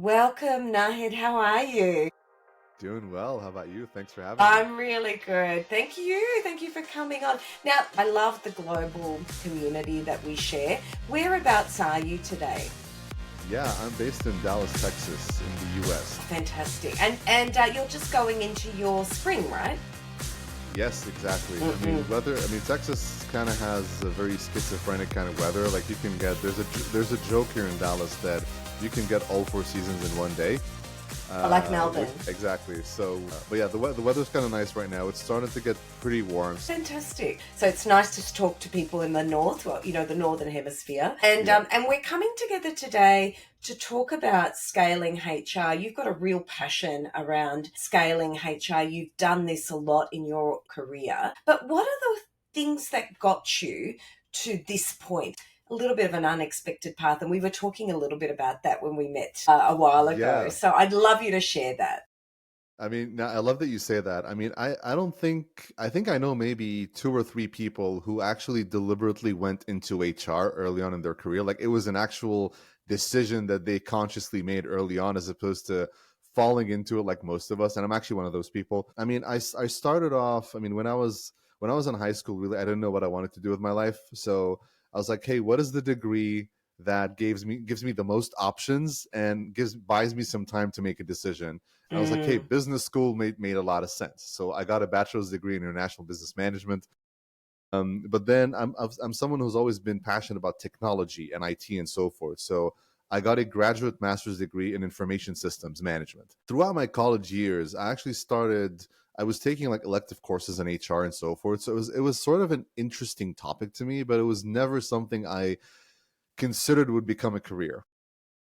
Welcome, Nahed. How are you? Doing well. How about you? Thanks for having me. I'm really good. Thank you. Thank you for coming on. Now, I love the global community that we share. Whereabouts are you today? Yeah, I'm based in Dallas, Texas, in the US. Fantastic. And you're just going into your spring, right? Yes, exactly. Mm-mm. Texas kind of has a very schizophrenic kind of weather. Like you can get there's a joke here in Dallas that you can get all four seasons in one day. I like Which Melbourne. exactly. But yeah, the weather's kind of nice right now. It's starting to get pretty warm. Fantastic. So it's nice to talk to people in the north, well, the northern hemisphere, and Yeah. and we're coming together today to talk about scaling HR. You've got a real passion around scaling HR. You've done this a lot in your career, but what are the things that got you to this point? A little bit of an unexpected path, and we were talking a little bit about that when we met a while ago. Yeah. So I'd love you to share that. Now, I love that you say that. I don't think, I think I know maybe two or three people who actually deliberately went into HR early on in their career. Like it was an actual decision that they consciously made early on as opposed to falling into it like most of us. And I'm actually one of those people. I started off, when I was in high school, really, I didn't know what I wanted to do with my life. So I was like, hey, what is the degree that gives me the most options and buys me some time to make a decision? I was like, hey, Mm, business school made a lot of sense. So I got a bachelor's degree in international business management. But then I'm someone who's always been passionate about technology and IT and so forth. So I got a graduate master's degree in information systems management. Throughout my college years, I was taking like elective courses in HR and so forth. So it was sort of an interesting topic to me, but it was never something I considered would become a career.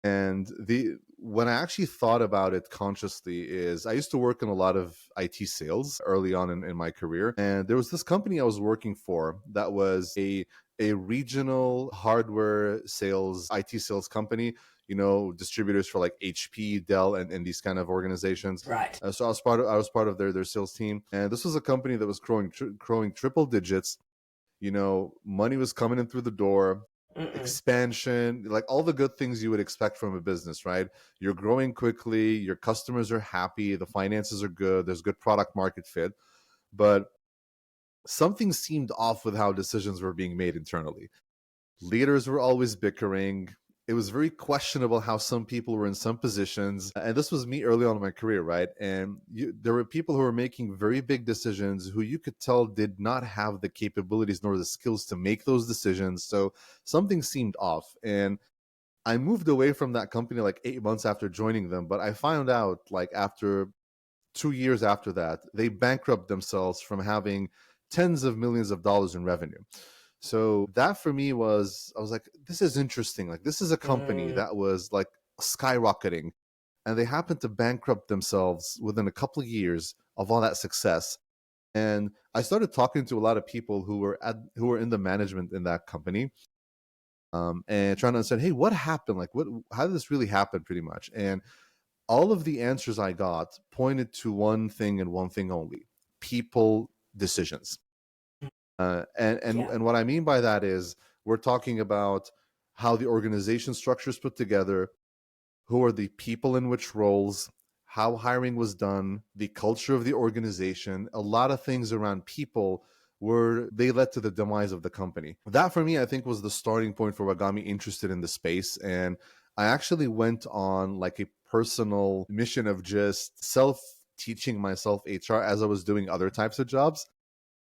And the when I actually thought about it consciously is I used to work in a lot of IT sales early on in my career. And there was this company I was working for that was a regional hardware sales, IT sales company, distributors for like HP, Dell, and these kind of organizations. right. So I was part of their sales team. And this was a company that was growing triple digits. Money was coming in through the door, Mm-mm. expansion, like all the good things you would expect from a business, right? You're growing quickly, your customers are happy, the finances are good, there's good product market fit, but something seemed off with how decisions were being made internally. Leaders were always bickering. It was very questionable how some people were in some positions. And this was me early on in my career, right? And there were people who were making very big decisions who you could tell did not have the capabilities nor the skills to make those decisions. So something seemed off. And I moved away from that company like 8 months after joining them. But I found out like after 2 years after that, they bankrupt themselves from having tens of millions of dollars in revenue. So that for me I was like, this is interesting. Like, this is a company Mm. that was like skyrocketing, and they happened to bankrupt themselves within a couple of years of all that success. And I started talking to a lot of people who were in the management in that company, and trying to understand, hey, what happened? Like, how did this really happen? Pretty much, and all of the answers I got pointed to one thing and one thing only: people decisions. And Yeah. and what I mean by that is we're talking about how the organization structure is put together, who are the people in which roles, how hiring was done, the culture of the organization, a lot of things around people were they led to the demise of the company. That for me, I think was the starting point for what got me interested in the space. And I actually went on like a personal mission of just self teaching myself HR as I was doing other types of jobs.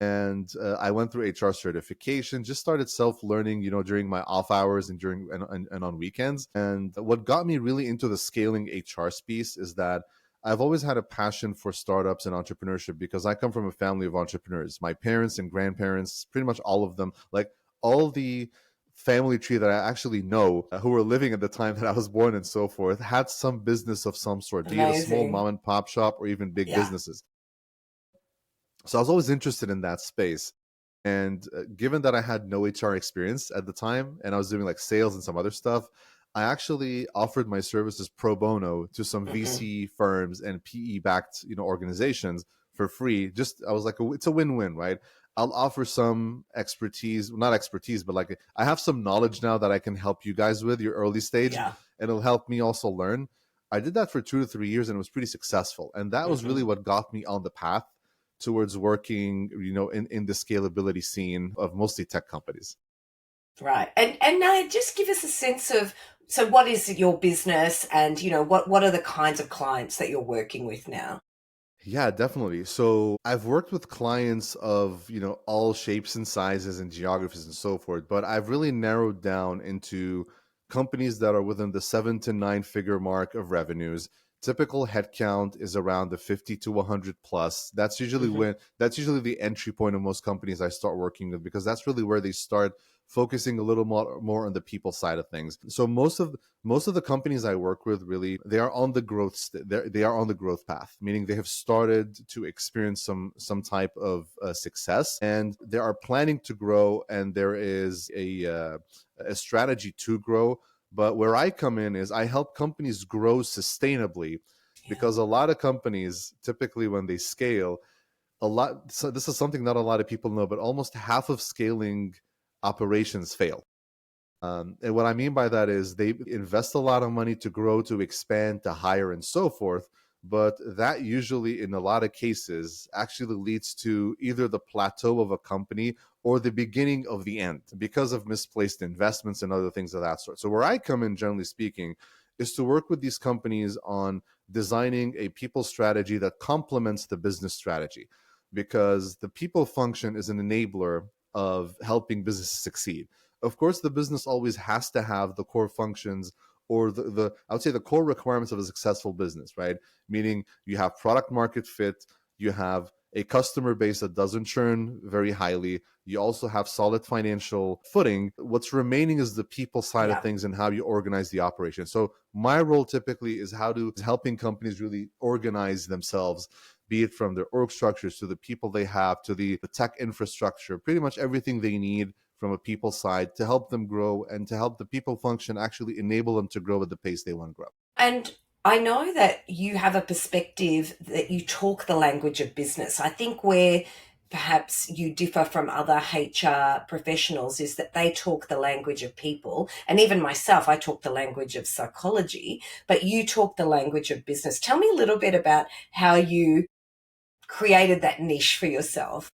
And I went through HR certification, just started self learning, during my off hours and and on weekends. And what got me really into the scaling HR space is that I've always had a passion for startups and entrepreneurship because I come from a family of entrepreneurs. My parents and grandparents, pretty much all of them, like all the family tree that I actually know who were living at the time that I was born and so forth had some business of some sort, be it a small Amazing. mom and pop shop or even big Yeah. businesses. So I was always interested in that space. And given that I had no HR experience at the time and I was doing like sales and some other stuff, I actually offered my services pro bono to some Mm-mm. VC firms and PE backed, organizations for free. Just I was like, it's a win-win, right? I'll offer some expertise, not expertise, but like I have some knowledge now that I can help you guys with your early stage, Yeah. and it'll help me also learn. I did that for 2 to 3 years and it was pretty successful. And that was Hmm. really what got me on the path towards working, in the scalability scene of mostly tech companies. Right. And now just give us a sense of, so what is your business, and what are the kinds of clients that you're working with now? Yeah, definitely. So I've worked with clients of, all shapes and sizes and geographies and so forth, but I've really narrowed down into companies that are within the 7 to 9 figure mark of revenues. Typical headcount is around the 50 to 100 plus. Hmm. That's usually the entry point of most companies I start working with, because that's really where they start focusing a little more on the people side of things. So most of the companies I work with, really, they are on the they are on the growth path, meaning they have started to experience some type of success, and they are planning to grow, and there is a strategy to grow. But where I come in is I help companies grow sustainably, Yeah. because a lot of companies, typically when they scale, so this is something not a lot of people know, but almost half of scaling operations fail. And what I mean by that is they invest a lot of money to grow, to expand, to hire, and so forth. But that usually, in a lot of cases, actually leads to either the plateau of a company or the beginning of the end, because of misplaced investments and other things of that sort. So, where I come in, generally speaking, is to work with these companies on designing a people strategy that complements the business strategy, because the people function is an enabler of helping businesses succeed. Of course, the business always has to have the core functions, or the I would say the core requirements of a successful business, right? Meaning you have product market fit, you have a customer base that doesn't churn very highly, you also have solid financial footing. What's remaining is the people side of Yeah. things and how you organize the operation. So my role typically is helping companies really organize themselves, be it from their org structures to the people they have to the tech infrastructure, pretty much everything they need from a people side to help them grow, and to help the people function actually enable them to grow at the pace they want to grow. And I know that you have a perspective that you talk the language of business. I think where perhaps you differ from other HR professionals is that they talk the language of people. And even myself, I talk the language of psychology, but you talk the language of business. Tell me a little bit about how you created that niche for yourself.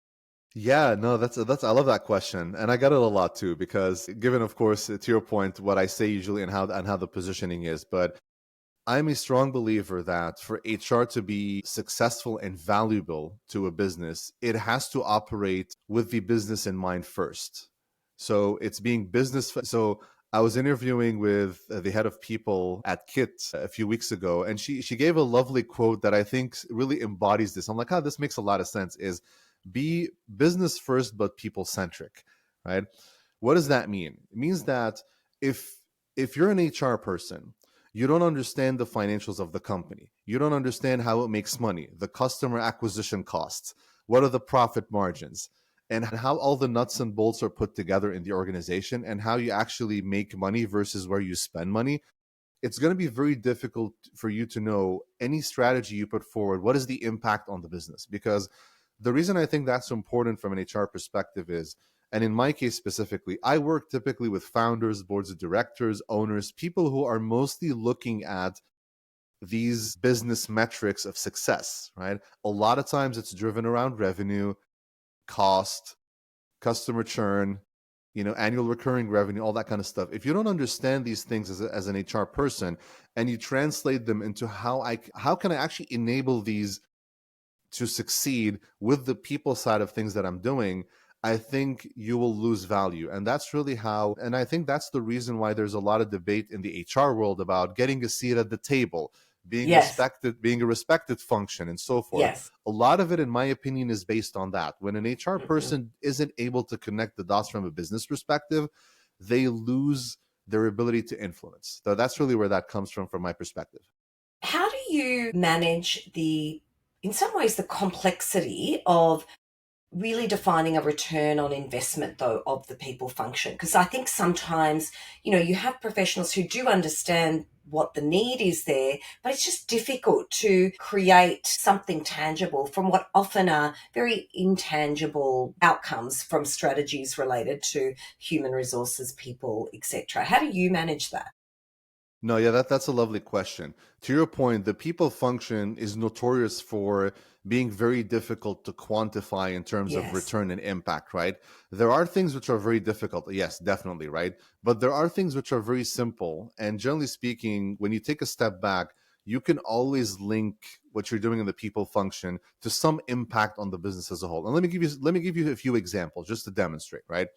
Yeah, no, that's I love that question, and I get it a lot too, because given, of course, to your point, what I say usually and how the positioning is. But I'm a strong believer that for HR to be successful and valuable to a business, it has to operate with the business in mind first. So it's being So I was interviewing with the head of people at Kit a few weeks ago, and she gave a lovely quote that I think really embodies this. I'm like, oh, this makes a lot of sense. Is be business first, but people centric, right? What does that mean? It means that if if you're an HR person, you don't understand the financials of the company. You don't understand how it makes money, the customer acquisition costs, what are the profit margins, and how all the nuts and bolts are put together in the organization, and how you actually make money versus where you spend money. It's going to be very difficult for you to know any strategy you put forward, what is the impact on the business. Because the reason I think that's so important from an HR perspective is, and in my case specifically, I work typically with founders, boards of directors, owners, people who are mostly looking at these business metrics of success, right? A lot of times it's driven around revenue, cost, customer churn, annual recurring revenue, all that kind of stuff. If you don't understand these things as an HR person, and you translate them into how can I actually enable these to succeed with the people side of things that I'm doing, I think you will lose value. And that's really and I think that's the reason why there's a lot of debate in the HR world about getting a seat at the table, Yes. being a respected function, and so forth. Yes. A lot of it, in my opinion, is based on that. When an HR Hmm. person isn't able to connect the dots from a business perspective, they lose their ability to influence. So that's really where that comes from my perspective. How do you manage in some ways, the complexity of really defining a return on investment, though, of the people function? Because I think sometimes, you have professionals who do understand what the need is there, but it's just difficult to create something tangible from what often are very intangible outcomes from strategies related to human resources, people, etc. How do you manage that? No, yeah, that's a lovely question. To your point, the people function is notorious for being very difficult to quantify in terms of Yes. return and impact, right? There are things which are very difficult. Yes, definitely, right? But there are things which are very simple. And generally speaking, when you take a step back, you can always link what you're doing in the people function to some impact on the business as a whole. And let me give you a few examples just to demonstrate, right?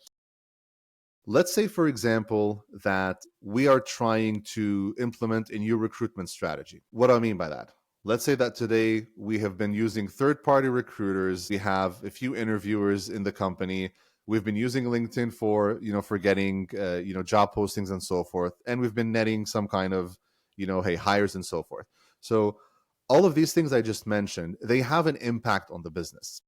Let's say, for example, that we are trying to implement a new recruitment strategy. What do I mean by that? Let's say that today we have been using third party recruiters. We have a few interviewers in the company. We've been using LinkedIn for, for getting, job postings and so forth. And we've been netting some kind of, hey, hires and so forth. So all of these things I just mentioned, they have an impact on the business.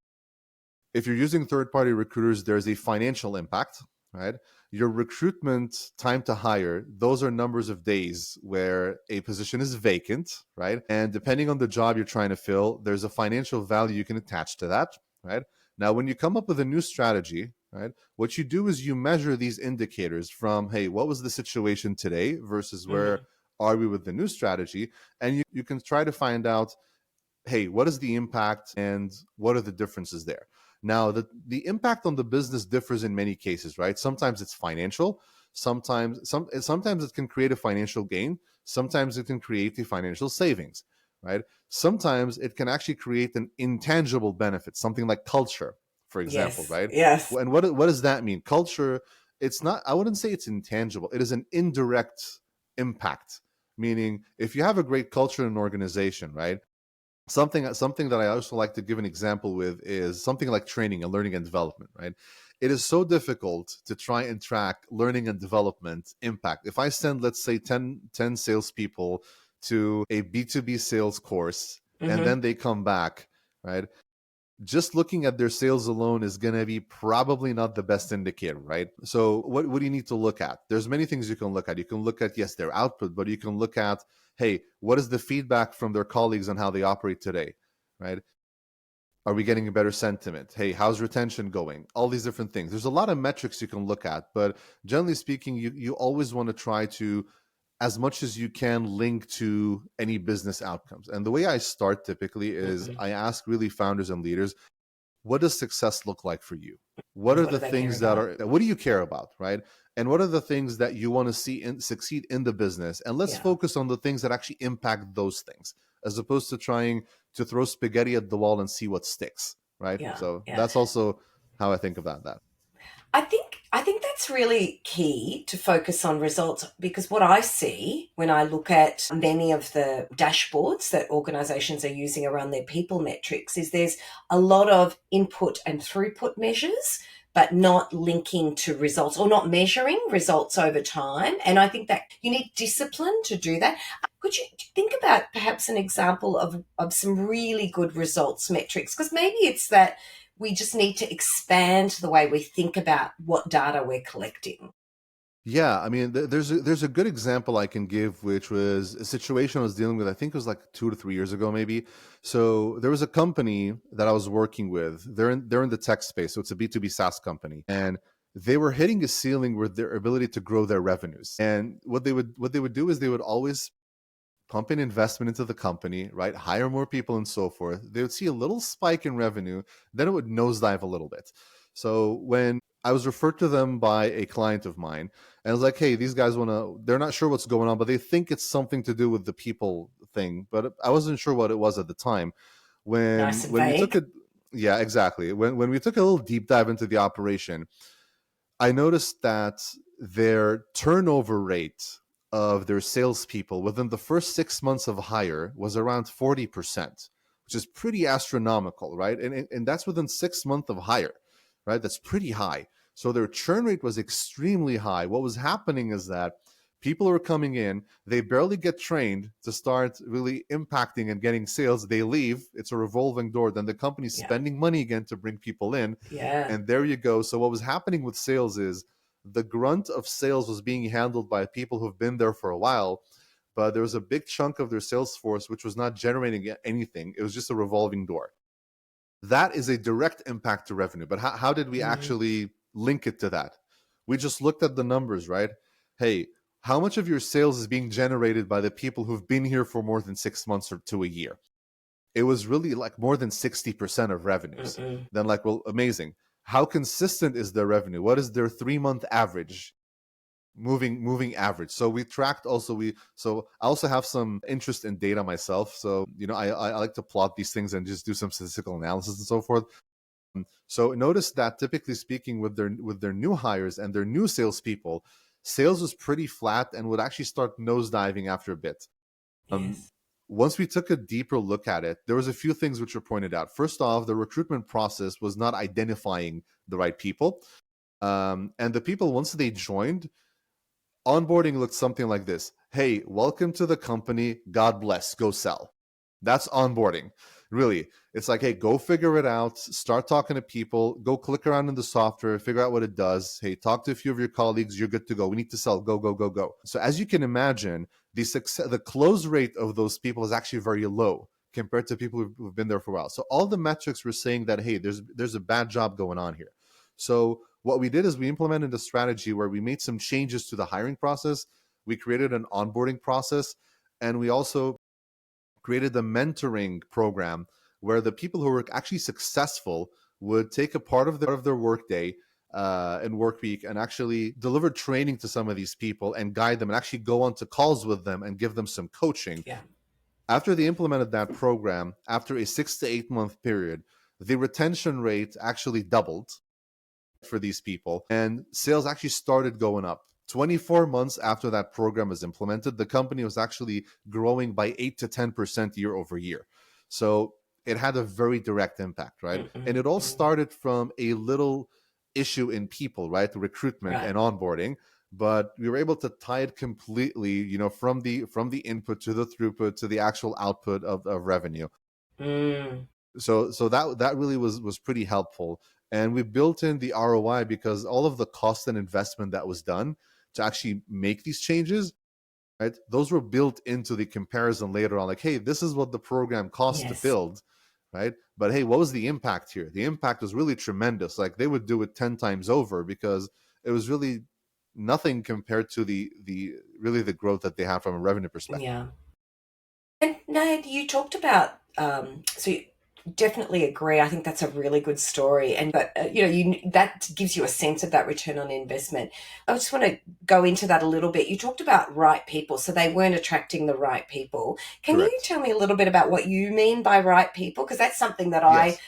If you're using third party recruiters, there's a financial impact, right? Your recruitment time to hire, those are numbers of days where a position is vacant, right? And depending on the job you're trying to fill, there's a financial value you can attach to that, right? Now, when you come up with a new strategy, right, what you do is you measure these indicators from, hey, what was the situation today versus where Hmm. are we with the new strategy? And you can try to find out, hey, what is the impact and what are the differences there? Now, the impact on the business differs in many cases, right? Sometimes it's financial, sometimes it can create a financial gain, sometimes it can create a financial savings, right? Sometimes it can actually create an intangible benefit, something like culture, for example, Yes. right? Yes. And what does that mean? Culture, it's not, I wouldn't say it's intangible. It is an indirect impact, meaning if you have a great culture in an organization, right? Something that I also like to give an example with is something like training and learning and development, right? It is so difficult to try and track learning and development impact. If I send, let's say, ten salespeople to a B2B sales course and Hmm. then they come back, right? Just looking at their sales alone is going to be probably not the best indicator, right? So what do you need to look at? There's many things you can look at. You can look at, yes, their output, but you can look at, hey, what is the feedback from their colleagues on how they operate today, right? Are we getting a better sentiment? Hey, how's retention going? All these different things. There's a lot of metrics you can look at, but generally speaking, you always want to try to, as much as you can, link to any business outcomes. And the way I start typically is Hmm. I ask really founders and leaders, what does success look like for you? What are What do the they care things that about? are, what do you care about, right? And what are the things that you want to see succeed in the business? And let's Yeah. focus on the things that actually impact those things, as opposed to trying to throw spaghetti at the wall and see what sticks, right? Yeah. So Yeah. that's also how I think about that. I think that's really key to focus on results, because what I see when I look at many of the dashboards that organizations are using around their people metrics is there's a lot of input and throughput measures, but not linking to results or not measuring results over time. And I think that you need discipline to do that. Could you think about perhaps an example of some really good results metrics? Because maybe it's that we just need to expand the way we think about what data we're collecting. Yeah, I mean, there's a good example I can give, which was a situation I was dealing with. I think it was like 2 to 3 years ago, maybe. So there was a company that I was working with. They're in the tech space, so it's a B2B SaaS company, and they were hitting a ceiling with their ability to grow their revenues. And what they would do is they would always pump in investment into the company, right? Hire more people and so forth. They would see a little spike in revenue, then it would nosedive a little bit. So when I was referred to them by a client of mine, and I was like, hey, these guys want to, they're not sure what's going on, but they think it's something to do with the people thing. But I wasn't sure what it was at the time. When Nice and when we took vague. it, yeah, exactly. When we took a little deep dive into the operation, I noticed that their turnover rate of their salespeople within the first 6 months of hire was around 40%, which is pretty astronomical, right? And that's within 6 months of hire, right? That's pretty high. So their churn rate was extremely high. What was happening is that people are coming in, they barely get trained to start really impacting and getting sales. They leave, it's a revolving door. Then the company's Yeah. spending money again to bring people in, Yeah. and there you go. So what was happening with sales is the grunt of sales was being handled by people who've been there for a while, but there was a big chunk of their sales force which was not generating anything. It was just a revolving door. That is a direct impact to revenue. But how did we Mm. actually link it to that? We just looked at the numbers, right? Hey, how much of your sales is being generated by the people who've been here for more than 6 months or to a year? It was really like more than 60% of revenues. Mm-mm. Then, like, well, amazing. How consistent is their revenue? What is their 3 month average? Moving average. So we tracked also, so I also have some interest in data myself. So, I like to plot these things and just do some statistical analysis and so forth. So notice that typically speaking, with their new hires and their new salespeople, sales was pretty flat and would actually start nosediving after a bit. Um, Yes. Once we took a deeper look at it, there was a few things which were pointed out. First off, the recruitment process was not identifying the right people. And the people, once they joined, onboarding looked something like this. Hey, welcome to the company. God bless. Go sell. That's onboarding. Really. It's like, hey, go figure it out. Start talking to people. Go click around in the software. Figure out what it does. Hey, talk to a few of your colleagues. You're good to go. We need to sell. Go, go, go, go. So as you can imagine, the close rate of those people is actually very low compared to people who've been there for a while. So all the metrics were saying that, hey, there's a bad job going on here. So what we did is we implemented a strategy where we made some changes to the hiring process. We created an onboarding process, and we also created a mentoring program where the people who were actually successful would take a part of their workday and work week and actually deliver training to some of these people and guide them and actually go on to calls with them and give them some coaching. Yeah. After they implemented that program, after a 6 to 8 month period, the retention rate actually doubled for these people, and sales actually started going up. 24 months after that program was implemented, the company was actually growing by 8 to 10% year over year. So it had a very direct impact, right? And it all Mm-mm-mm. started from a little issue in people, right? The recruitment Right. and onboarding. But we were able to tie it completely, from the input to the throughput to the actual output of revenue. Mm. So that really was pretty helpful. And we built in the ROI because all of the cost and investment that was done to actually make these changes, right, those were built into the comparison later on, like, hey, this is what the program cost to Yes. build, right? But hey, what was the impact here? The impact was really tremendous. Like, they would do it 10 times over because it was really nothing compared to the really the growth that they have from a revenue perspective. Yeah. And Ned, you talked about so you definitely agree. I think that's a really good story, and but that gives you a sense of that return on investment. I just want to go into that a little bit. You talked about right people, so they weren't attracting the right people. Can you Correct. tell me a little bit about what you mean by right people? Because that's something that I Yes.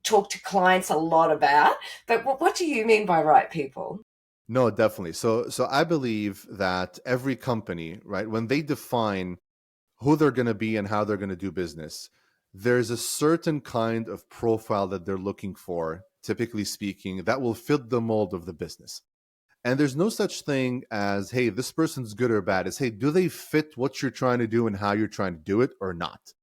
talk to clients a lot about. But what do you mean by right people? No, definitely. So I believe that every company, right, when they define who they're going to be and how they're going to do business, there's a certain kind of profile that they're looking for, typically speaking, that will fit the mold of the business. And there's no such thing as, hey, this person's good or bad. It's, hey, do they fit what you're trying to do and how you're trying to do it or not?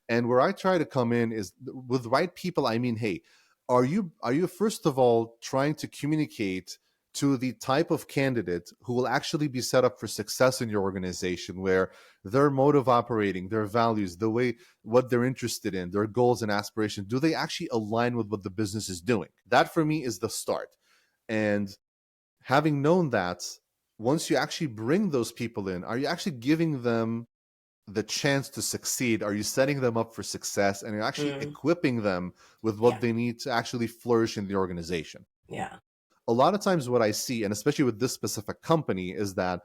And where I try to come in is with right people. I mean, hey, are you first of all trying to communicate to the type of candidate who will actually be set up for success in your organization, where their mode of operating, their values, the way what they're interested in, their goals and aspirations, do they actually align with what the business is doing? That for me is the start. And having known that, once you actually bring those people in, are you actually giving them the chance to succeed? Are you setting them up for success, and you're actually Mm, equipping them with yeah, what they need to actually flourish in the organization? yeah. A lot of times what I see, and especially with this specific company, is that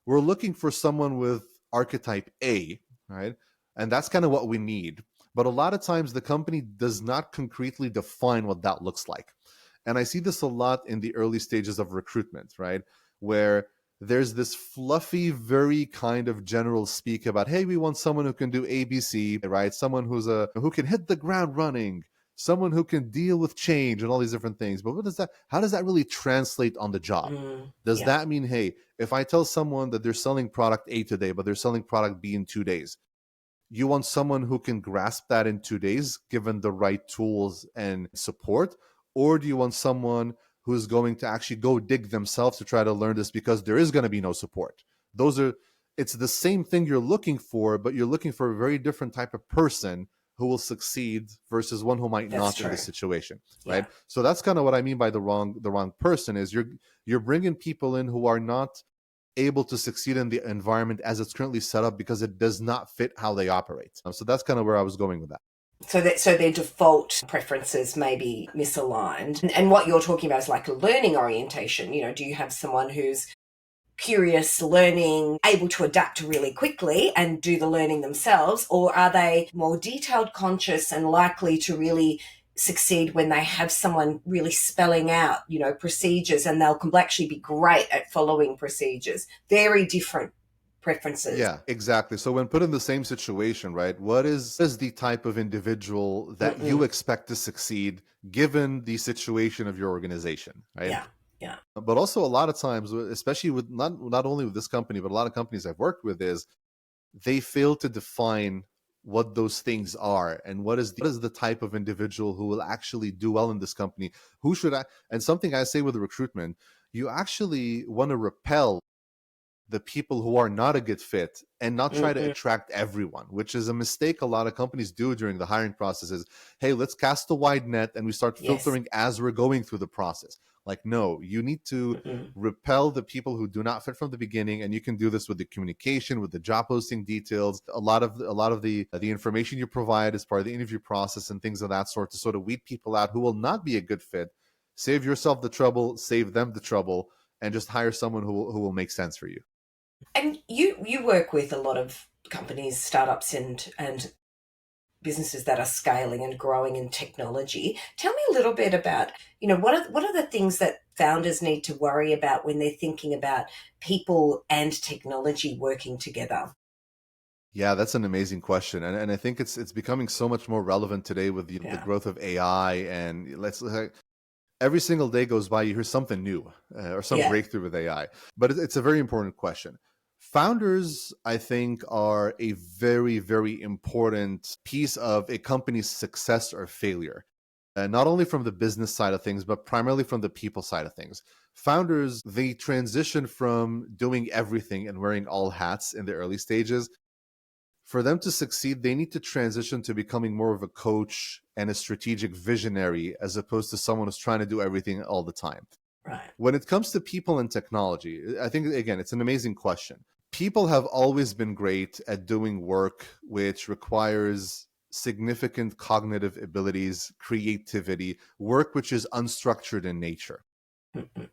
we're looking for someone with archetype A, right? And that's kind of what we need. But a lot of times the company does not concretely define what that looks like. And I see this a lot in the early stages of recruitment, right? Where there's this fluffy, very kind of general speak about, hey, we want someone who can do ABC, right? Someone who can hit the ground running, someone who can deal with change and all these different things. But how does that really translate on the job? Does Yeah, that mean, hey, if I tell someone that they're selling product A today, but they're selling product B in 2 days, you want someone who can grasp that in 2 days, given the right tools and support? Or do you want someone who's going to actually go dig themselves to try to learn this because there is going to be no support? Those are, it's the same thing you're looking for, but you're looking for a very different type of person who will succeed versus one who might that's not in true. this situation, Yeah. right? So that's kind of what I mean by the wrong person is you're bringing people in who are not able to succeed in the environment as it's currently set up because it does not fit how they operate. So that's kind of where I was going with that. So their default preferences may be misaligned. And what you're talking about is like a learning orientation. You know, do you have someone who's curious, learning, able to adapt really quickly and do the learning themselves? Or are they more detailed conscious and likely to really succeed when they have someone really spelling out, you know, procedures, and they'll actually be great at following procedures? Very different preferences. Yeah, exactly. So when put in the same situation, right, what is the type of individual that you Mm-mm. expect to succeed given the situation of your organization, right? Yeah, yeah. But also a lot of times, especially with not only with this company, but a lot of companies I've worked with, is they fail to define what those things are and what is the type of individual who will actually do well in this company. Who should I? And something I say with recruitment, you actually want to repel the people who are not a good fit and not try to Mm-mm. attract everyone, which is a mistake a lot of companies do during the hiring process. Is, hey, let's cast a wide net and we start Yes. filtering as we're going through the process. Like, no, you need to Mm-mm. repel the people who do not fit from the beginning, and you can do this with the communication, with the job posting details, a lot of the information you provide as part of the interview process and things of that sort, to sort of weed people out who will not be a good fit. Save yourself the trouble, save them the trouble, and just hire someone who will make sense for you. And you work with a lot of companies, startups, and businesses that are scaling and growing in technology. Tell me a little bit about, you know, what are the things that founders need to worry about when they're thinking about people and technology working together? Yeah, that's an amazing question, and I think it's becoming so much more relevant today with the Yeah. growth of AI. And every single day goes by, you hear something new or some Yeah. breakthrough with AI. But it's a very important question. Founders, I think, are a very, very important piece of a company's success or failure. Not only from the business side of things, but primarily from the people side of things. Founders, they transition from doing everything and wearing all hats in the early stages. For them to succeed, they need to transition to becoming more of a coach and a strategic visionary as opposed to someone who's trying to do everything all the time. Right. When it comes to people and technology, I think, again, it's an amazing question. People have always been great at doing work which requires significant cognitive abilities, creativity, work which is unstructured in nature. Mm-mm.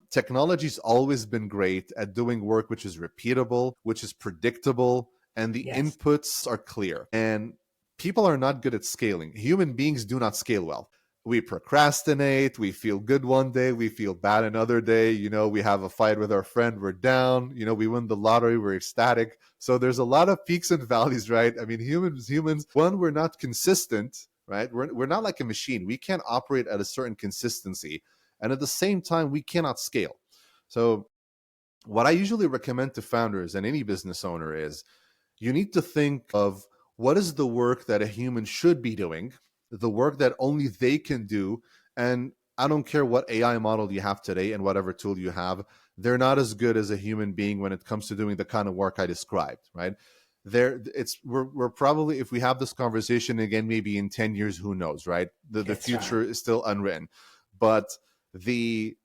Technology's always been great at doing work which is repeatable, which is predictable, and the Yes. inputs are clear. And people are not good at scaling. Human beings do not scale well. We procrastinate, we feel good one day, we feel bad another day. We have a fight with our friend, we're down. We win the lottery, we're ecstatic. So there's a lot of peaks and valleys, right? I mean, humans, one, we're not consistent, right? We're not like a machine. We can't operate at a certain consistency, and at the same time, we cannot scale. So what I usually recommend to founders and any business owner is, you need to think of what is the work that a human should be doing, the work that only they can do. And I don't care what AI model you have today and whatever tool you have, they're not as good as a human being when it comes to doing the kind of work I described, right? We're probably, if we have this conversation again, maybe in 10 years, who knows, right? The That's right. future is still unwritten. But the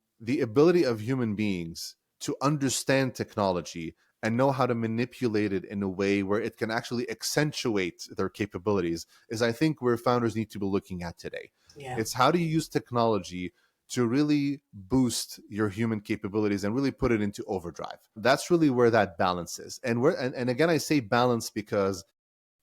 ability of human beings to understand technology and know how to manipulate it in a way where it can actually accentuate their capabilities is, I think, where founders need to be looking at today. Yeah. It's how do you use technology to really boost your human capabilities and really put it into overdrive. That's really where that balance is. And again, I say balance because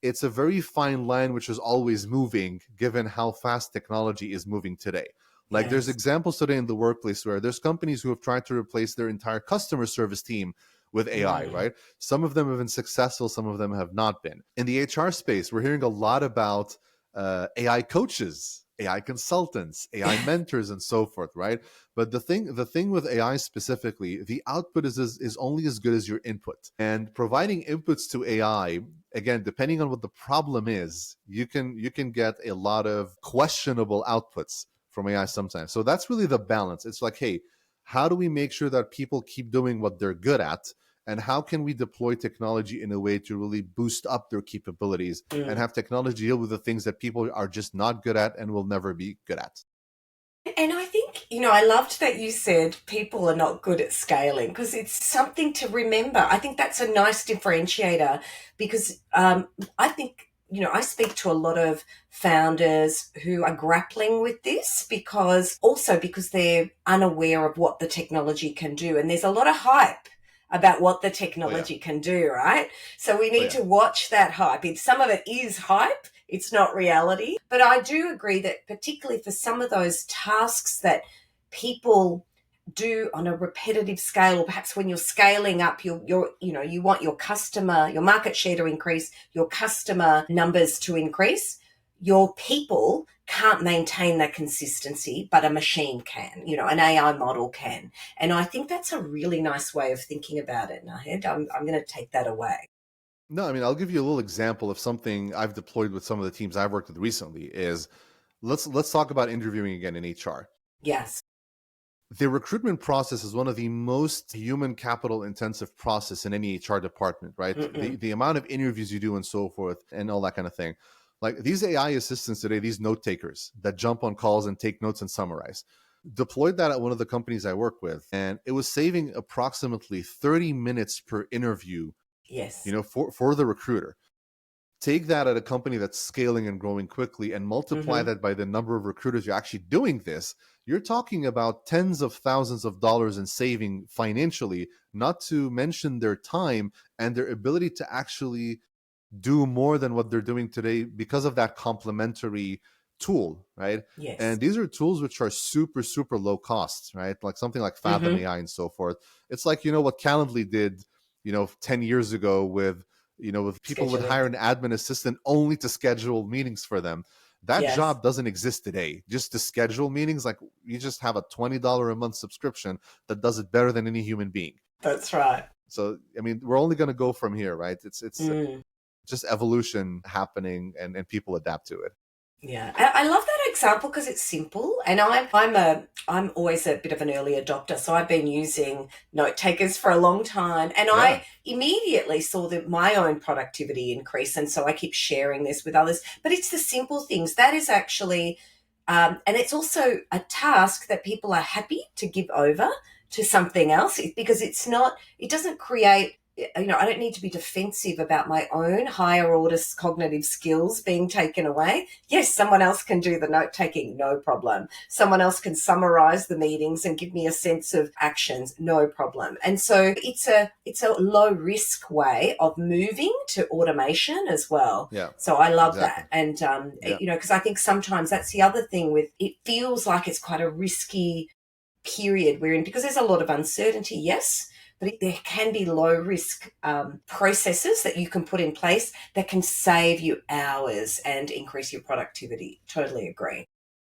it's a very fine line which is always moving given how fast technology is moving today. Like, there's Yes. examples today in the workplace where there's companies who have tried to replace their entire customer service team with AI, Mm. right? Some of them have been successful, some of them have not been. In the HR space, we're hearing a lot about AI coaches, AI consultants, AI mentors, and so forth, right? But the thing with AI specifically, the output is only as good as your input. And providing inputs to AI, again, depending on what the problem is, you can get a lot of questionable outputs from AI sometimes. So that's really the balance. It's like, hey, how do we make sure that people keep doing what they're good at? And how can we deploy technology in a way to really boost up their capabilities and Mm. have technology deal with the things that people are just not good at and will never be good at? And I think I loved that you said people are not good at scaling because it's something to remember. I think that's a nice differentiator because I think, I speak to a lot of founders who are grappling with this because they're unaware of what the technology can do. And there's a lot of hype about what the Oh yeah. technology can do, right? So we Oh need yeah. to watch that hype. Some of it is hype, it's not reality. But I do agree that particularly for some of those tasks that people do on a repetitive scale, or perhaps when you're scaling up you want your market share to increase, your customer numbers to increase, your people can't maintain that consistency, but a machine can, an AI model can. And I think that's a really nice way of thinking about it, Nahed. I'm going to take that away. No, I mean, I'll give you a little example of something I've deployed with some of the teams I've worked with recently is let's talk about interviewing again in HR. Yes. The recruitment process is one of the most human capital intensive process in any HR department, right? Mm-mm. The amount of interviews you do and so forth and all that kind of thing. Like these AI assistants today, these note takers that jump on calls and take notes and summarize. Deployed that at one of the companies I work with, and it was saving approximately 30 minutes per interview, Yes. for the recruiter. Take that at a company that's scaling and growing quickly and multiply Mm-hmm. that by the number of recruiters you're actually doing this, you're talking about tens of thousands of dollars in saving financially, not to mention their time and their ability to actually do more than what they're doing today because of that complementary tool, right? Yes. And these are tools which are super, super low costs, right? Like something like Fathom Mm-hmm. AI and so forth. It's like, what Calendly did, 10 years ago with people would Scheduling. hire an admin assistant only to schedule meetings for them. That Yes. job doesn't exist today. Just to schedule meetings, like you just have a $20 a month subscription that does it better than any human being. That's right. So, I mean, we're only going to go from here, right? It's Mm. just evolution happening and people adapt to it. Yeah, I love that example because it's simple, and I'm always a bit of an early adopter, so I've been using note takers for a long time, and Yeah. I immediately saw that my own productivity increase, and so I keep sharing this with others. But it's the simple things that is actually, and it's also a task that people are happy to give over to something else because it doesn't create, I don't need to be defensive about my own higher order cognitive skills being taken away. Yes, someone else can do the note taking, no problem. Someone else can summarize the meetings and give me a sense of actions, no problem. And so it's a low risk way of moving to automation as well. Yeah. So I love Exactly. that. And Yeah. because I think sometimes that's the other thing with it, feels like it's quite a risky period we're in because there's a lot of uncertainty, yes, but there can be low risk processes that you can put in place that can save you hours and increase your productivity. Totally agree.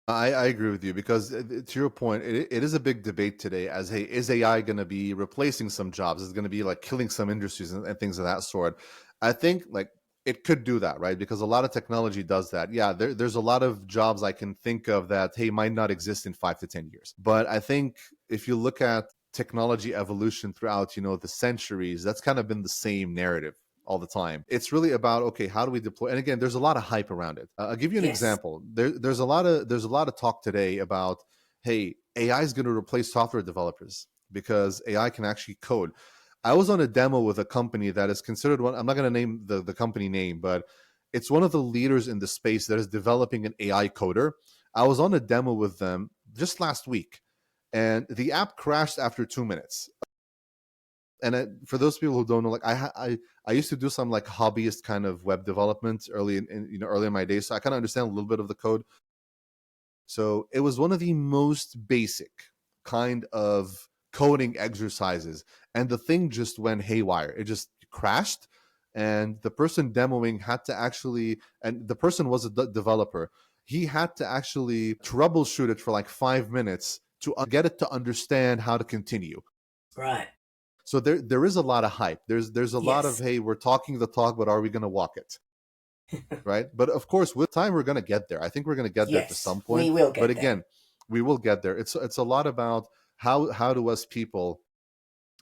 I agree with you because to your point, it is a big debate today as, hey, is AI going to be replacing some jobs? Is it going to be like killing some industries and things of that sort? I think like it could do that, right? Because a lot of technology does that. Yeah, there's a lot of jobs I can think of that, hey, might not exist in 5 to 10 years. But I think if you look at technology evolution throughout, the centuries, that's kind of been the same narrative all the time. It's really about, okay, how do we deploy? And again, there's a lot of hype around it. I'll give you an Yes. example. There's a lot of talk today about, hey, AI is going to replace software developers because AI can actually code. I was on a demo with a company that is considered one. I'm not going to name the company name, but it's one of the leaders in the space that is developing an AI coder. I was on a demo with them just last week, and the app crashed after 2 minutes. And for those people who don't know, like I used to do some like hobbyist kind of web development early in my days, so I kind of understand a little bit of the code. So it was one of the most basic kind of coding exercises, and the thing just went haywire. It just crashed, and the person demoing had to actually, and the person was a developer. He had to actually troubleshoot it for like 5 minutes to get it to understand how to continue. Right. So there is a lot of hype. There's a lot of, Yes. hey, we're talking the talk, but are we going to walk it? Right? But of course, with time, we're going to get there. I think we're going to get there to Yes, some we point. will But get there. again, we will get there. It's a lot about how do us people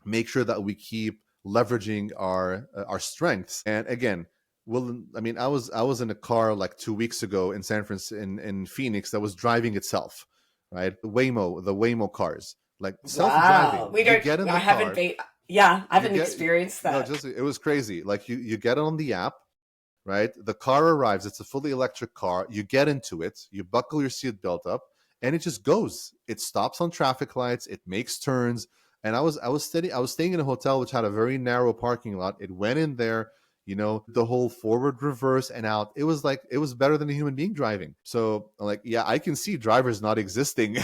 make sure that we keep leveraging our strengths. And again, I mean, I was in a car like 2 weeks ago in San Francisco in Phoenix that was driving itself. right? The Waymo cars, like Wow. self-driving. We You don't, get in I the haven't car, been, yeah, I you haven't get experienced no, that. just it was crazy. Like you get on the app, right? The car arrives. It's a fully electric car. You get into it. You buckle your seatbelt up, and it just goes. It stops on traffic lights. It makes turns. And I was staying in a hotel which had a very narrow parking lot. It went in there, the whole forward, reverse, and out. It was like it was better than a human being driving. So I'm like, yeah, I can see drivers not existing.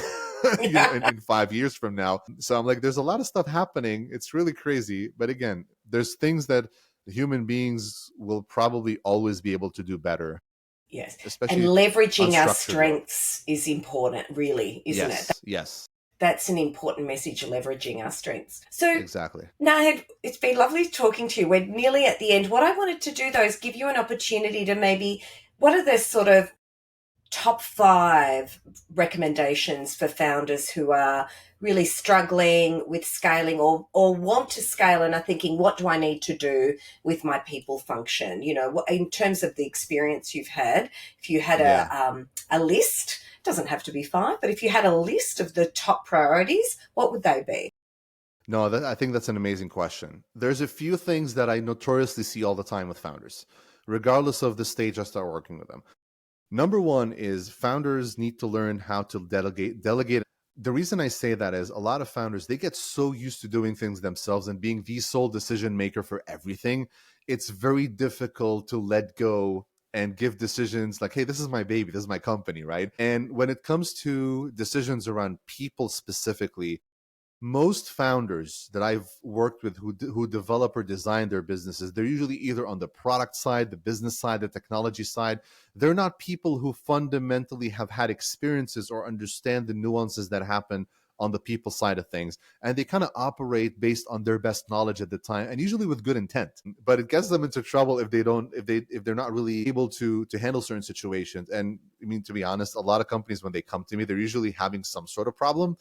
In 5 years from now. So I'm like, there's a lot of stuff happening. It's really crazy. But again, there's things that human beings will probably always be able to do better, Yes. And especially leveraging our unstructured work. strengths is important, really, isn't it? Yes, yes, That's an important message, leveraging our strengths. So, exactly. Nahed, it's been lovely talking to you. We're nearly at the end. What I wanted to do, though, is give you an opportunity to maybe, what are the sort of top 5 recommendations for founders who are really struggling with scaling or want to scale and are thinking, what do I need to do with my people function? In terms of the experience you've had, if you had Yeah. a list, doesn't have to be 5, but if you had a list of the top priorities, what would they be? No, I think that's an amazing question. There's a few things that I notoriously see all the time with founders, regardless of the stage I start working with them. Number one is founders need to learn how to delegate. The reason I say that is a lot of founders, they get so used to doing things themselves and being the sole decision maker for everything. It's very difficult to let go and give decisions like, hey, this is my baby, this is my company, right? And when it comes to decisions around people specifically, most founders that I've worked with who develop or design their businesses, they're usually either on the product side, the business side, the technology side. They're not people who fundamentally have had experiences or understand the nuances that happen on the people side of things, and they kind of operate based on their best knowledge at the time, and usually with good intent. But it gets them into trouble if they're not really able to handle certain situations. And I mean, to be honest, a lot of companies, when they come to me, they're usually having some sort of problem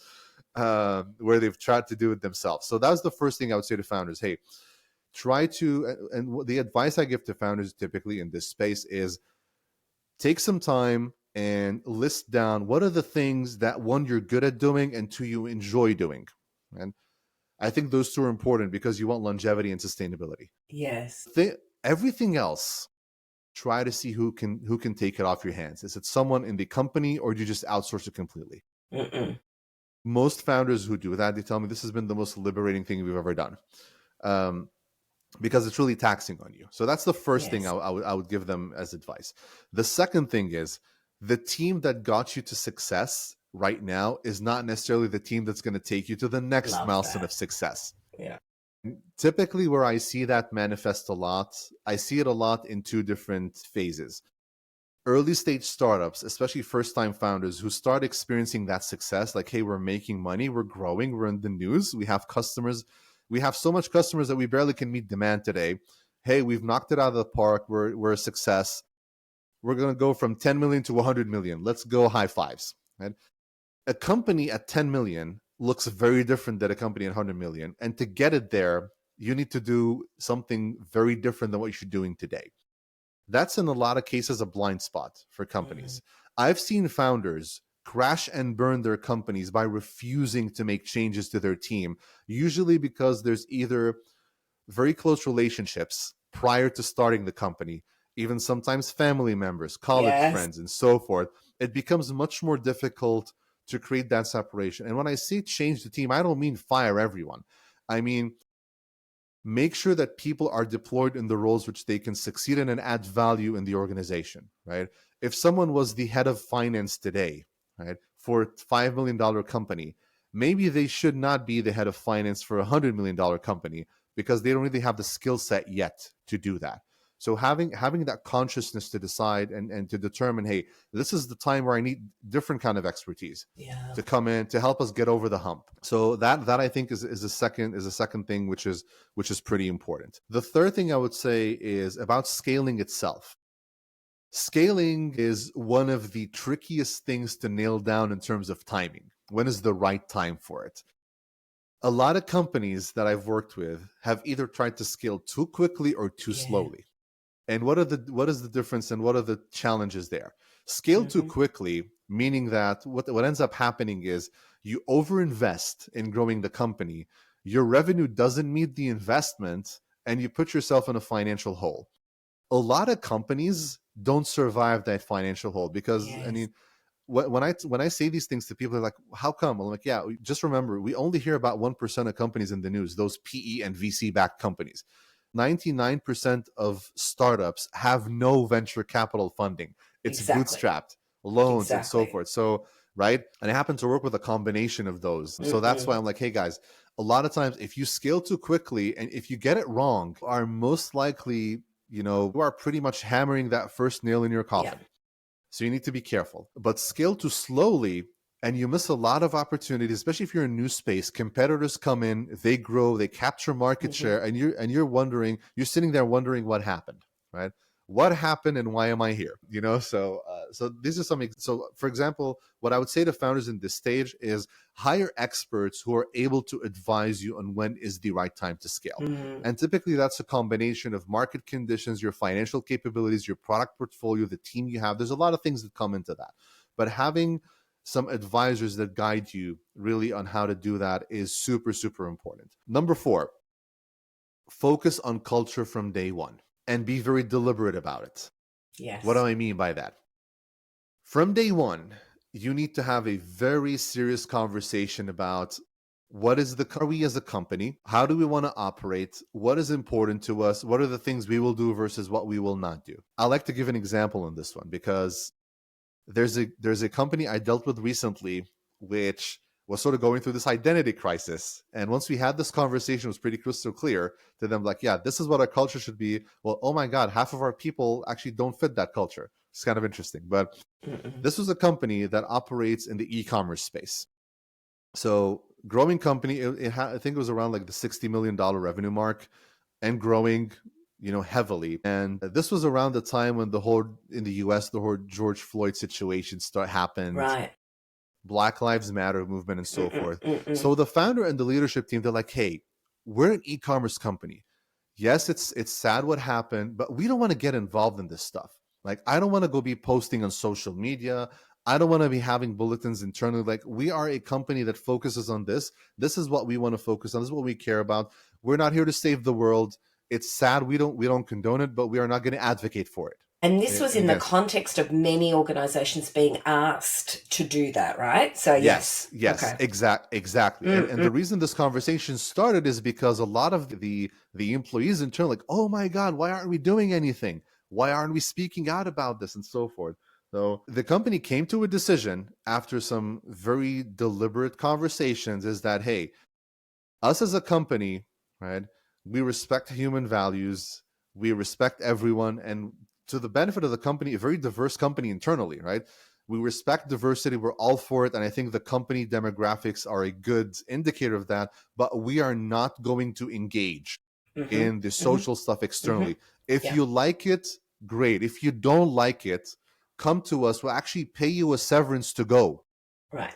where they've tried to do it themselves. So that's the first thing I would say to founders. Hey, try to, and the advice I give to founders typically in this space is take some time and list down what are the things that, one, you're good at doing, and two, you enjoy doing. And I think those two are important because you want longevity and sustainability. Yes. Everything else, try to see who can take it off your hands. Is it someone in the company, or do you just outsource it completely? Mm-mm. Most founders who do that, they tell me this has been the most liberating thing we've ever done, because it's really taxing on you. So that's the first thing Yes. I would give them as advice. The second thing is, the team that got you to success right now is not necessarily the team that's going to take you to the next Love milestone that. of success. Yeah. Typically, where I see that manifest a lot, I see it a lot in 2 different phases. Early stage startups, especially first time founders who start experiencing that success, like, hey, we're making money, we're growing, we're in the news, we have customers, we have so much customers that we barely can meet demand today. Hey, we've knocked it out of the park, we're a success. We're going to go from 10 million to 100 million. Let's go, high fives. Right? A company at 10 million looks very different than a company at 100 million. And to get it there, you need to do something very different than what you're doing today. That's in a lot of cases a blind spot for companies. I've seen founders crash and burn their companies by refusing to make changes to their team, usually because there's either very close relationships prior to starting the company, even sometimes family members, college Yes. friends, and so forth. It becomes much more difficult to create that separation. And when I say change the team, I don't mean fire everyone. I mean, make sure that people are deployed in the roles which they can succeed in and add value in the organization, right? If someone was the head of finance today, right, for a $5 million company, maybe they should not be the head of finance for a $100 million company because they don't really have the skill set yet to do that. So having that consciousness to decide and to determine, hey, this is the time where I need different kind of expertise Yeah. to come in to help us get over the hump. So that I think is a second thing which is pretty important. The third thing I would say is about scaling itself. Scaling is one of the trickiest things to nail down in terms of timing. When is the right time for it? A lot of companies that I've worked with have either tried to scale too quickly or too Yeah. slowly. And what is the difference and what are the challenges there? Scale too Mm-hmm. quickly, meaning that what ends up happening is you overinvest in growing the company, your revenue doesn't meet the investment, and you put yourself in a financial hole. A lot of companies don't survive that financial hole because, I Yes. mean, when I say these things to people, they're like, "How come?" I'm like, "Yeah, just remember, we only hear about 1% of companies in the news, those PE and VC backed companies. 99% of startups have no venture capital funding. It's Exactly. bootstrapped, loans, and so Exactly. forth. So, right, and I happen to work with a combination of those. So that's why Mm-mm. I'm like, hey guys, a lot of times if you scale too quickly and if you get it wrong, you are most likely, you are pretty much hammering that first nail in your Yeah. coffin. So you need to be careful. But scale too slowly and you miss a lot of opportunities, especially if you're in a new space. Competitors come in, they grow, they capture market Mm-hmm. share, and you're sitting there wondering what happened, right? What happened and why am I here? So these are some. So for example, what I would say to founders in this stage is hire experts who are able to advise you on when is the right time to scale. Mm. And typically that's a combination of market conditions, your financial capabilities, your product portfolio, the team you have. There's a lot of things that come into that. But having some advisors that guide you really on how to do that is super, super important. Number 4, focus on culture from day one and be very deliberate about it. What do Yes. I mean by that? From day one, you need to have a very serious conversation about what is the are we as a company, how do we want to operate, what is important to us, what are the things we will do versus what we will not do. I like to give an example on this one because there's a company I dealt with recently which was sort of going through this identity crisis. And once we had this conversation, it was pretty crystal clear to them, like, yeah, this is what our culture should be. Well, oh my God, half of our people actually don't fit that culture. It's kind of interesting. But Mm-mm. this was a company that operates in the e-commerce space. So growing company, I think it was around like the $60 million revenue mark and growing, heavily. And this was around the time when in the US, the whole George Floyd situation happened, Right. Black Lives Matter movement and so Mm-mm. forth. Mm-mm. So the founder and the leadership team, they're like, hey, we're an e-commerce company. Yes, it's sad what happened, but we don't want to get involved in this stuff. Like, I don't want to go be posting on social media. I don't want to be having bulletins internally. Like, we are a company that focuses on this. This is what we want to focus on. This is what we care about. We're not here to save the world. It's sad we don't condone it, but we are not going to advocate for it. And this was in the Against it. context of many organizations being asked to do that, right? So, Yes, yes. yes, Okay. exactly. And Mm-mm. the reason this conversation started is because a lot of the employees in turn, like, oh my God, why aren't we doing anything? Why aren't we speaking out about this and so forth? So the company came to a decision after some very deliberate conversations is that, hey, us as a company, right, we respect human values, we respect everyone, and to the benefit of the company, a very diverse company internally, right? We respect diversity, we're all for it, and I think the company demographics are a good indicator of that, but we are not going to engage Mm-hmm. in the Mm-hmm. social stuff Mm-hmm. externally. If Yeah. you like it, great. If you don't like it, come to us. We'll actually pay you a severance to go. Right.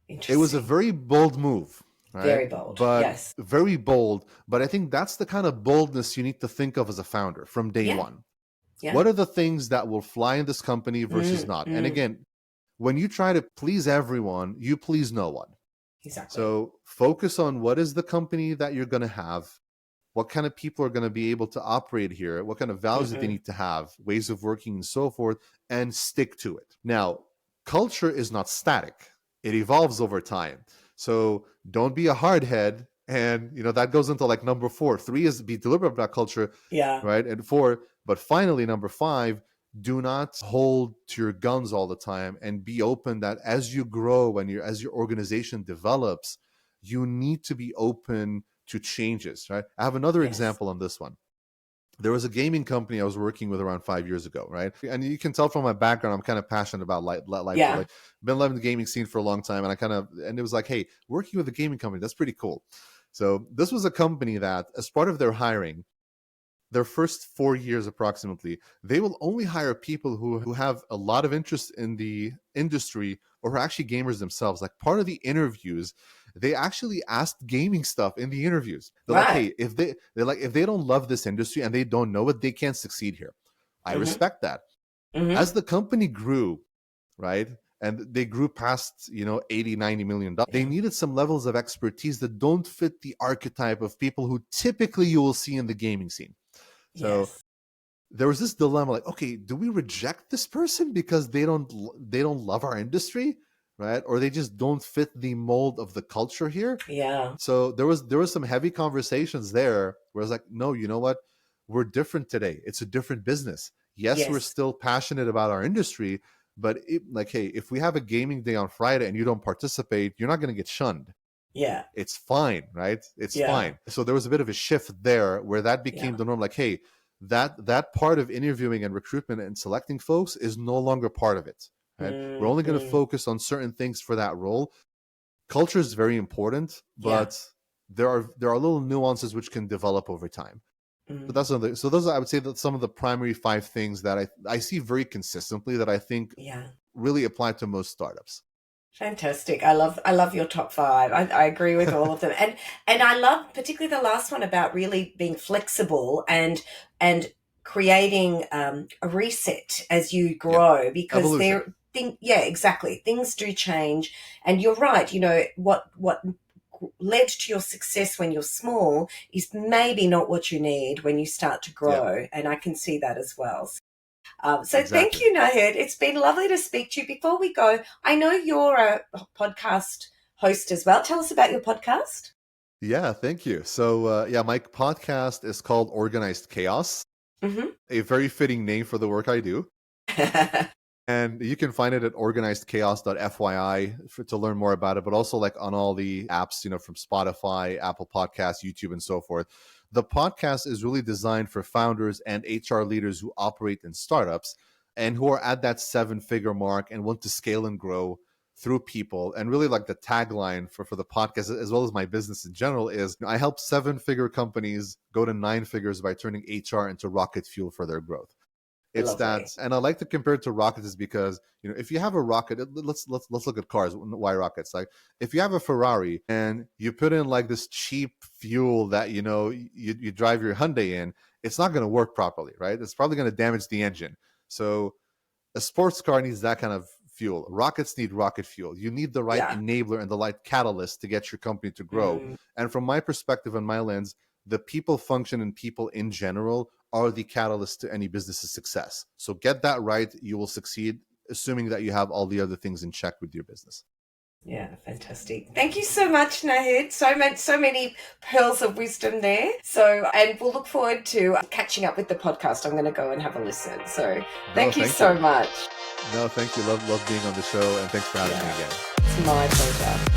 It was a Interesting. very bold move, right? Very bold. But Yes. very bold. But I think that's the kind of boldness you need to think of as a founder from day Yeah. one. Yeah. What are the things that will fly in this company versus Mm, not? And mm. again, when you try to please everyone, you please no one. Exactly. So focus on what is the company that you're going to have, what kind of people are going to be able to operate here, what kind of values that they Mm-mm. need to have, ways of working, and so forth, and stick to it. Now, culture is not static, it evolves over time. So don't be a hardhead. And that goes into like number 4. 3 is be deliberate about culture, Yeah. right? And 4, but finally, number 5, do not hold to your guns all the time and be open that as you grow and as your organization develops, you need to be open to changes, right? I have another Yes. example on this one. There was a gaming company I was working with around 5 years ago, right? And you can tell from my background, I'm kind of passionate about life. Yeah. Like, been loving the gaming scene for a long time, and it was like, hey, working with a gaming company, that's pretty cool. So this was a company that, as part of their hiring, their first 4 years approximately, they will only hire people who have a lot of interest in the industry or who are actually gamers themselves. Like, part of the interviews, they actually asked gaming stuff in the interviews. They're like, Right. hey, if they don't love this industry and they don't know it, they can't succeed here. I Mm-hmm. respect that. Mm-hmm. As the company grew, right, and they grew past 80-90 million dollars, they Yeah. needed some levels of expertise that don't fit the archetype of people who typically you will see in the gaming scene. So Yes. there was this dilemma, like, okay, do we reject this person because they don't love our industry, right, or they just don't fit the mold of the culture here? Yeah. So there was some heavy conversations there where it's like, no, you know what, we're different today, it's a different business. Yes, we're Yes. still passionate about our industry, but like, hey, if we have a gaming day on Friday and you don't participate, you're not going to get shunned. Yeah. It's fine, right? It's Yeah. fine. So there was a bit of a shift there where that became Yeah. the norm. Like, hey, that part of interviewing and recruitment and selecting folks is no longer part of it. Right? We're only going to Mm-hmm. focus on certain things for that role. Culture is very important, Yeah. but there are little nuances which can develop over time. But Mm. that's another. So those are, I would say, that some of the primary 5 things that I see very consistently that I think Yeah. really apply to most startups. Fantastic. I love your top five. I agree with all of them. And I love particularly the last one about really being flexible and creating a reset as you Yeah, grow, because evolution. yeah, exactly. Things do change. And you're right, what led to your success when you're small is maybe not what you need when you start to Yeah, grow. And I can see that as well. So thank exactly. you, Nahed. It's been lovely to speak to you. Before we go, I know you're a podcast host as well. Tell us about your podcast. Yeah, thank you. So, yeah, my podcast is called Organized Chaos, Mm-hmm. a very fitting name for the work I do. And you can find it at organizedchaos.fyi to learn more about it, but also like on all the apps, from Spotify, Apple Podcasts, YouTube, and so forth. The podcast is really designed for founders and HR leaders who operate in startups and who are at that 7-figure mark and want to scale and grow through people. And really, like, the tagline for the podcast, as well as my business in general, is I help 7-figure companies go to 9 figures by turning HR into rocket fuel for their growth. It's that, Lovely. and I like to compare it to rockets, is because if you have a rocket, let's look at cars. Why rockets? Like, if you have a Ferrari and you put in like this cheap fuel that you drive your Hyundai in, it's not going to work properly, right? It's probably going to damage the engine. So a sports car needs that kind of fuel. Rockets need rocket fuel. You need the right Yeah. enabler and the right catalyst to get your company to grow. Mm, And from my perspective and my lens, the people function and people in general are the catalyst to any business's success. So get that right, you will succeed, assuming that you have all the other things in check with your business. yeah, fantastic. Thank you so much, Nahed. So many pearls of wisdom there. So, and we'll look forward to catching up with the podcast. I'm going to go and have a listen. So, No, thank you thank you. so much. No, thank you. Love being on the show, and thanks for having me Yeah, again. it's my pleasure.